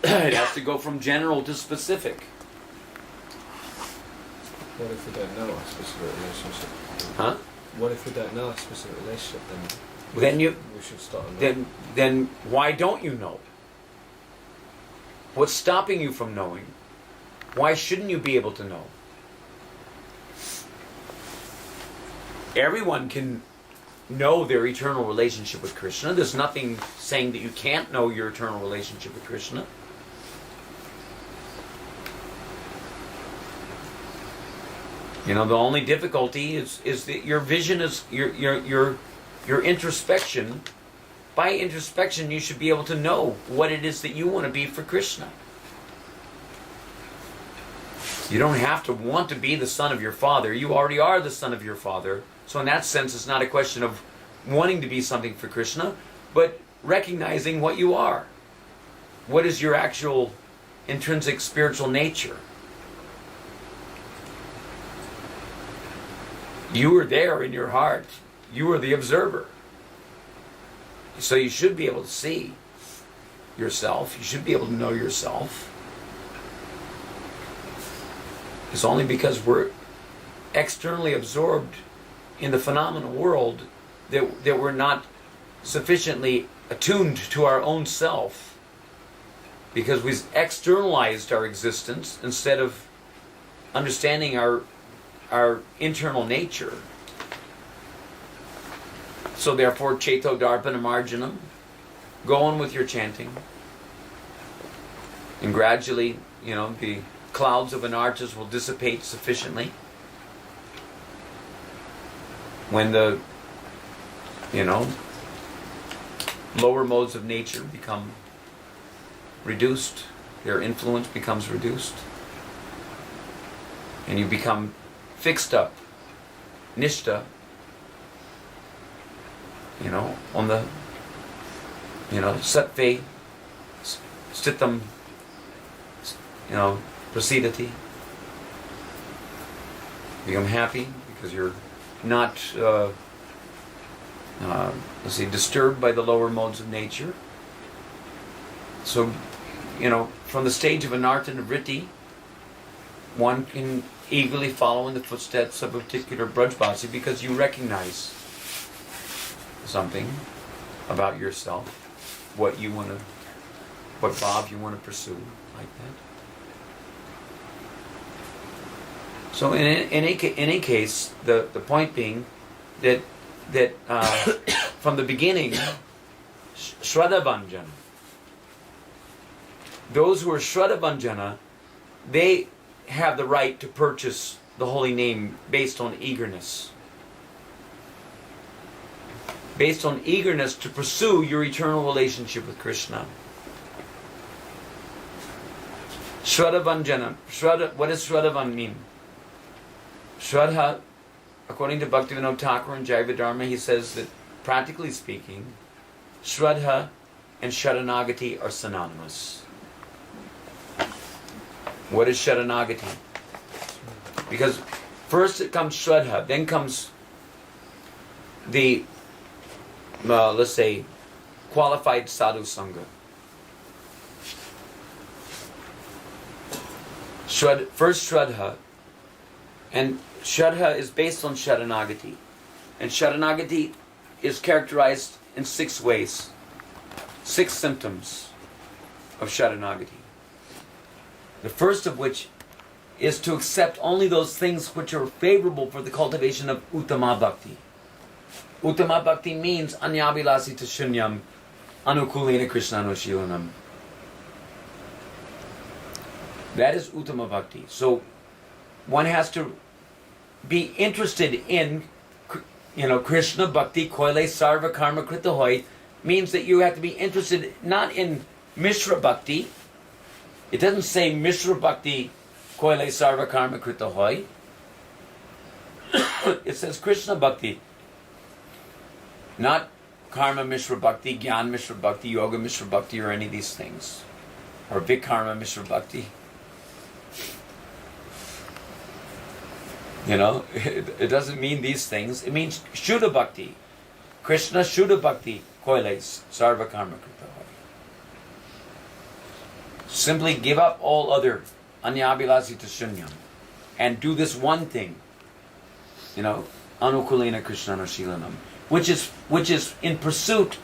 It has to go from general to specific. What if we don't know a specific relationship? Huh? What if we don't know a specific relationship? Then we should start on then why don't you know? What's stopping you from knowing? Why shouldn't you be able to know? Everyone can know their eternal relationship with Krishna. There's nothing saying that you can't know your eternal relationship with Krishna. The only difficulty is that your vision is your introspection. By introspection, you should be able to know what it is that you want to be for Krishna. You don't have to want to be the son of your father. You already are the son of your father. So in that sense, it's not a question of wanting to be something for Krishna, but recognizing what you are. What is your actual intrinsic spiritual nature? You are there in your heart. You are the observer. So you should be able to see yourself. You should be able to know yourself. It's only because we're externally absorbed in the phenomenal world that we're not sufficiently attuned to our own self, because we've externalized our existence instead of understanding our internal nature. So therefore, Cheto Darpana Marjanam, go on with your chanting. And gradually, the clouds of anarthas will dissipate sufficiently. When the, lower modes of nature become reduced, their influence becomes reduced, and you become fixed up, nishta, on the, sattve, stitam, prasidati. Become happy because you're not, disturbed by the lower modes of nature. So, from the stage of anartha nivritti, one can eagerly follow in the footsteps of a particular Brajbasi because you recognize something about yourself, what bhav you want to pursue, like that. So in any case, the point being that from the beginning, Shraddhavanjana, those who are Shraddhavanjana, they have the right to purchase the holy name based on eagerness. Based on eagerness to pursue your eternal relationship with Krishna. Shraddhavanjana. What does Shraddhavan mean? Shraddha, according to Bhaktivinoda Thakur and Jaiva Dharma, he says that, practically speaking, Shraddha and Sharanagati are synonymous. What is Sharanagati? Because first it comes Shraddha, then comes the, let's say, qualified sadhu sangha. First Shraddha, and Shraddha is based on Sharanagati. And Sharanagati is characterized in 6 ways. 6 symptoms of Sharanagati. The first of which is to accept only those things which are favorable for the cultivation of Uttama Bhakti. Uttama Bhakti means anyabhilasa shunyam anukulena krishnanushilanam. That is Uttama Bhakti. So one has to be interested in, Krishna Bhakti koile sarva karma krita hoy, means that you have to be interested not in Mishra Bhakti. It doesn't say Mishra Bhakti koile sarva karma krita hoy. It says Krishna Bhakti. Not Karma Mishra Bhakti, Gyan Mishra Bhakti, Yoga Mishra Bhakti, or any of these things. Or Vikarma Mishra Bhakti. It doesn't mean these things. It means Shuddha Bhakti. Krishna Shuddha Bhakti koiles sarva karma krita hoy. Simply give up all other anyabhilasa shunyam and do this one thing. Anukulena krishnanushilanam. Which is in pursuit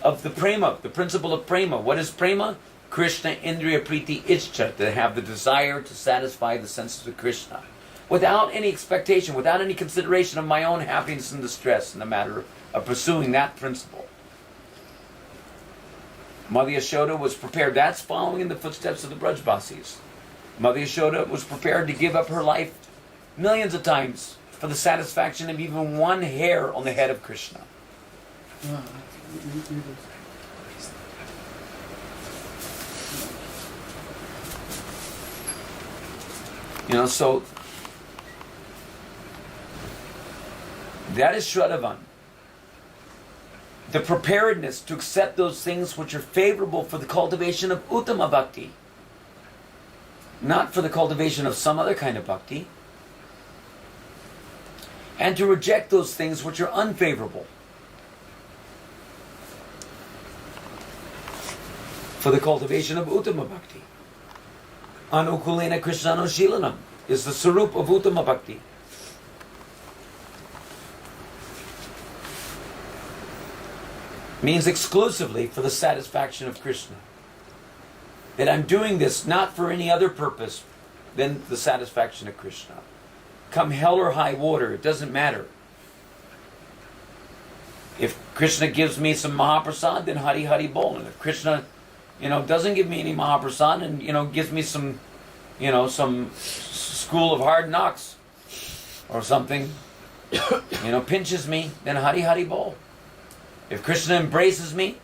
of the prema, the principle of prema. What is prema? Krishna indriya priti ichcha, to have the desire to satisfy the senses of Krishna, without any expectation, without any consideration of my own happiness and distress in the matter of pursuing that principle. Mother Yashoda was prepared. That's following in the footsteps of the Brajbasis. Mother Yashoda was prepared to give up her life millions of times for the satisfaction of even one hair on the head of Krishna. So that is Shraddhavan. The preparedness to accept those things which are favorable for the cultivation of Uttama Bhakti, not for the cultivation of some other kind of Bhakti, and to reject those things which are unfavorable. for the cultivation of Uttama Bhakti. Anukulena Krishnano Shilanam is the sarup of Uttama Bhakti. Means exclusively for the satisfaction of Krishna. That I'm doing this not for any other purpose than the satisfaction of Krishna. Come hell or high water, it doesn't matter. If Krishna gives me some Mahaprasad, then Hari Hari Bol. And if Krishna, doesn't give me any Mahaprasad and, gives me some, some school of hard knocks or something, pinches me, then Hari Hari Bol. If Krishna embraces me,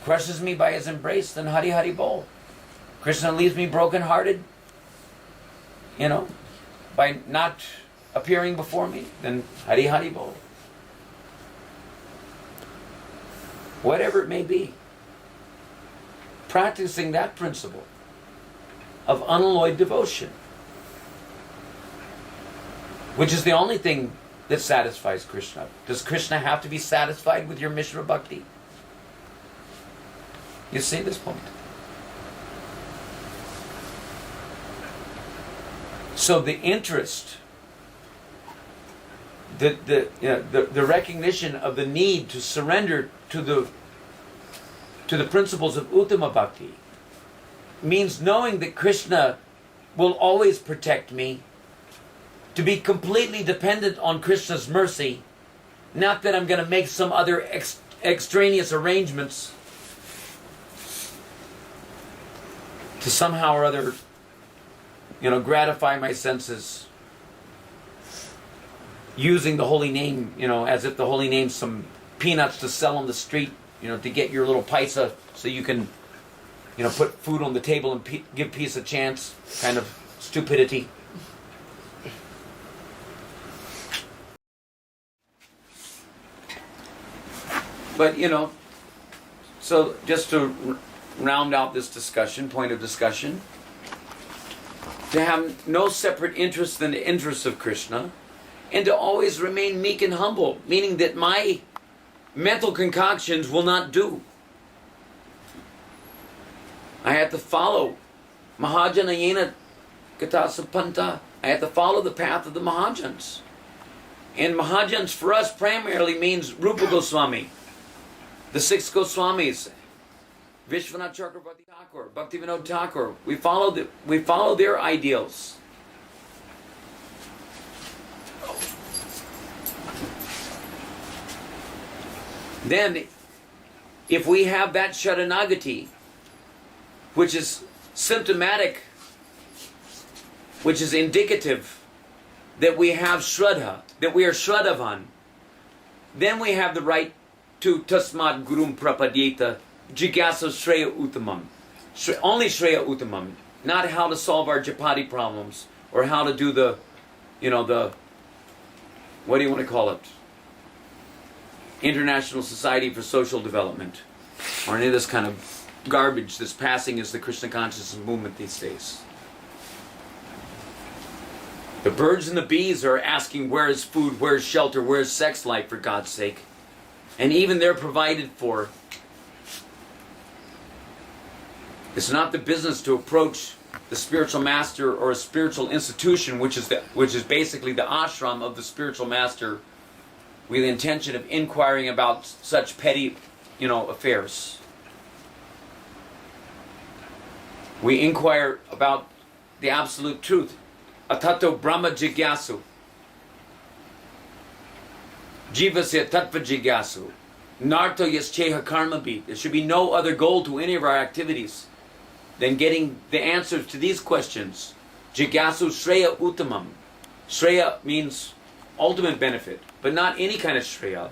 crushes me by his embrace, then Hari Hari Bol. Krishna leaves me broken-hearted, by not appearing before me, then Hari Hari Bol. Whatever it may be, practicing that principle of unalloyed devotion, which is the only thing that satisfies Krishna. Does Krishna have to be satisfied with your Mishra Bhakti? You see this point? So the interest, the recognition of the need to surrender to the principles of Uttama Bhakti means knowing that Krishna will always protect me, to be completely dependent on Krishna's mercy, not that I'm going to make some other extraneous arrangements to somehow or other, gratify my senses, using the holy name, as if the holy name's some peanuts to sell on the street, to get your little paisa so you can, put food on the table and give peace a chance, kind of stupidity. But, so just to round out this discussion, point of discussion, to have no separate interest than the interests of Krishna, and to always remain meek and humble, meaning that my mental concoctions will not do. I have to follow Mahajanayena Gatasapanta. I have to follow the path of the Mahajans. And Mahajans for us primarily means Rupa Goswami, the 6 Goswamis, Vishwanath Chakravarti Thakur, Bhaktivinoda Thakur. We follow their ideals. Then, if we have that Sharanagati, which is symptomatic, which is indicative that we have Shraddha, that we are Shraddhavan, then we have the right to Tasmat Gurum Prapadyeta Jigyasa Shreya Uttamam. Only Shreya Uttamam, not how to solve our Japati problems, or how to do the, what do you want to call it? International Society for Social Development, or any of this kind of garbage that's passing as the Krishna consciousness movement these days. The birds and the bees are asking, where is food, where is shelter, where is sex life, for God's sake? And even they're provided for. It's not the business to approach the spiritual master or a spiritual institution, which is basically the ashram of the spiritual master, with the intention of inquiring about such petty, affairs. We inquire about the absolute truth. Atato Brahma Jigyasu. Jivasya Tattva Jigyasu. Narto Yascheha Karma Beat. There should be no other goal to any of our activities than getting the answers to these questions. Jigyasu Shreya Uttamam. Shreya means ultimate benefit, but not any kind of Shreya,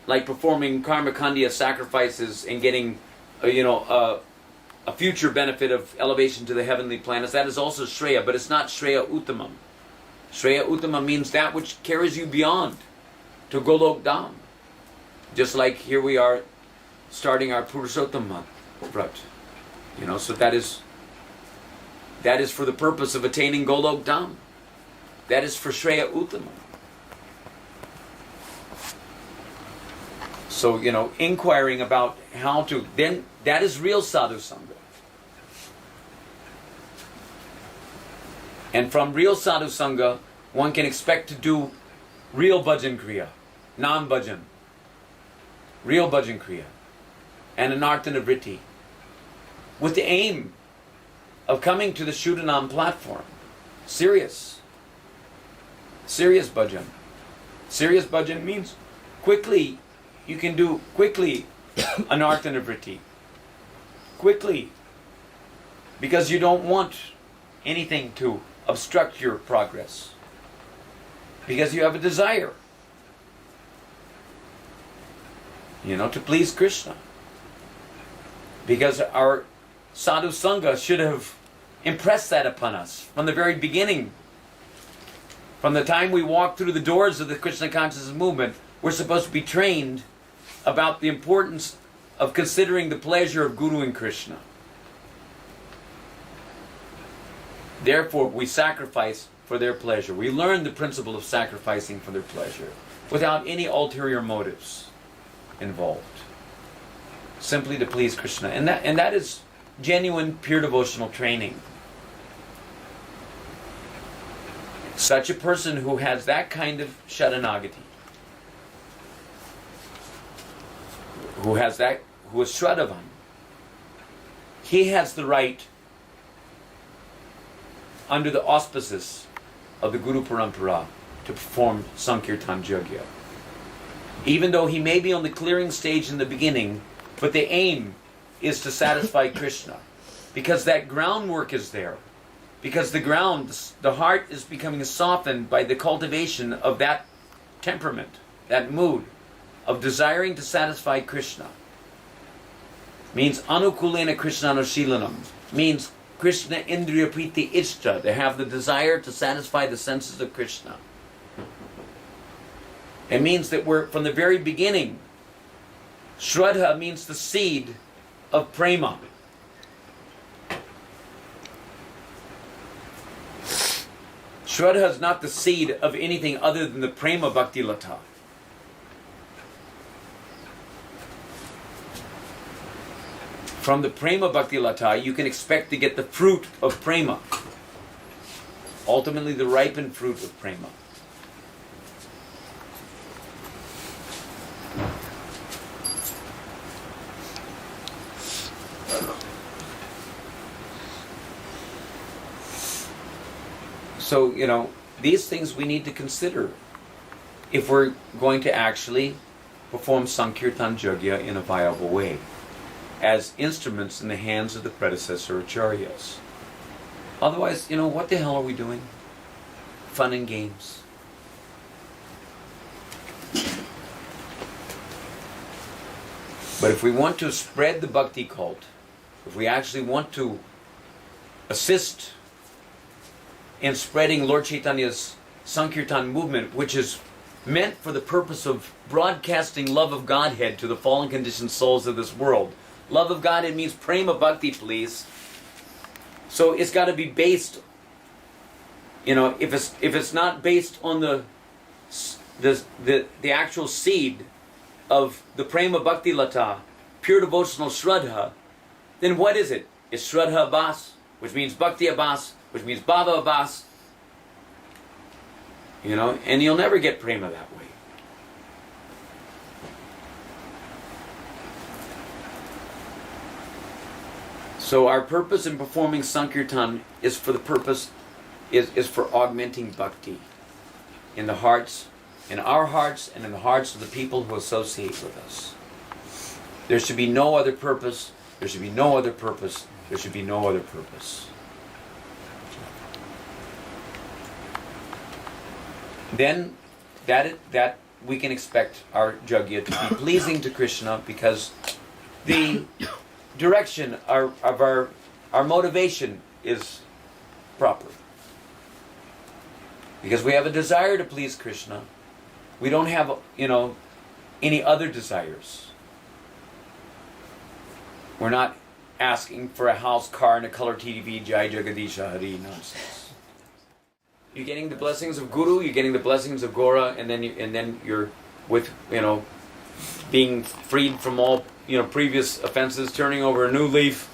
like performing karma khandya sacrifices and getting, a future benefit of elevation to the heavenly planets. That is also Shreya, but it's not Shreya Uttamam. Shreya Uttamam means that which carries you beyond to Golok Dham. Just like here we are starting our Purushottam Vrat. So that is for the purpose of attaining Golok Dham. That is for Shreya Uttamam. So, inquiring about how to, then that is real sadhu sangha. And from real sadhu sangha, one can expect to do real bhajan kriya, non-bhajan, real bhajan kriya, and anarthana vritti, with the aim of coming to the Shuddhanam platform. Serious bhajan. Serious bhajan means quickly, you can do quickly anarthana vritti. Quickly. Because you don't want anything to obstruct your progress. Because you have a desire, to please Krishna. Because our sadhu sangha should have impressed that upon us from the very beginning. From the time we walk through the doors of the Krishna consciousness movement, we're supposed to be trained about the importance of considering the pleasure of Guru and Krishna. Therefore, we sacrifice for their pleasure. We learn the principle of sacrificing for their pleasure without any ulterior motives involved. Simply to please Krishna. And that is genuine, pure devotional training. Such a person who has that kind of sharanagati, who is Shraddhavan, he has the right, under the auspices of the Guru Parampara, to perform Sankirtan Yajna. Even though he may be on the clearing stage in the beginning, but the aim is to satisfy Krishna. Because that groundwork is there. Because the heart is becoming softened by the cultivation of that temperament, that mood of desiring to satisfy Krishna. Means anukulena Krishnanushilanam. Means Krishna indriya priti ishta. They have the desire to satisfy the senses of Krishna. It means that we're, from the very beginning, Shraddha means the seed of prema. Shraddha is not the seed of anything other than the prema bhakti lata. From the prema bhakti lata, you can expect to get the fruit of prema. Ultimately, the ripened fruit of prema. So, these things we need to consider if we're going to actually perform Sankirtan Yajna in a viable way, as instruments in the hands of the predecessor acharyas. Otherwise, what the hell are we doing? Fun and games. But if we want to spread the bhakti cult, if we actually want to assist in spreading Lord Chaitanya's Sankirtan movement, which is meant for the purpose of broadcasting love of Godhead to the fallen conditioned souls of this world. Love of Godhead means prema bhakti, please. So it's got to be based, if it's not based on the actual seed of the prema bhakti lata, pure devotional shraddha, then what is it? It's shraddha abhas, which means bhakti abhas, which means bhava abhas. And you'll never get prema that way. So our purpose in performing Sankirtan is for augmenting bhakti in the hearts, in our hearts, and in the hearts of the people who associate with us. There should be no other purpose. There should be no other purpose. There should be no other purpose. Then that we can expect our yajna to be pleasing to Krishna, because the direction of our motivation is proper. Because we have a desire to please Krishna. We don't have, any other desires. We're not asking for a house, car, and a color TV, Jai Jagadisha Hari nonsense. You're getting the blessings of Guru, you're getting the blessings of Gora, and then you're with, being freed from all previous offenses, turning over a new leaf,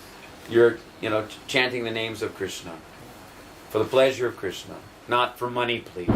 you're chanting the names of Krishna for the pleasure of Krishna, not for money, please.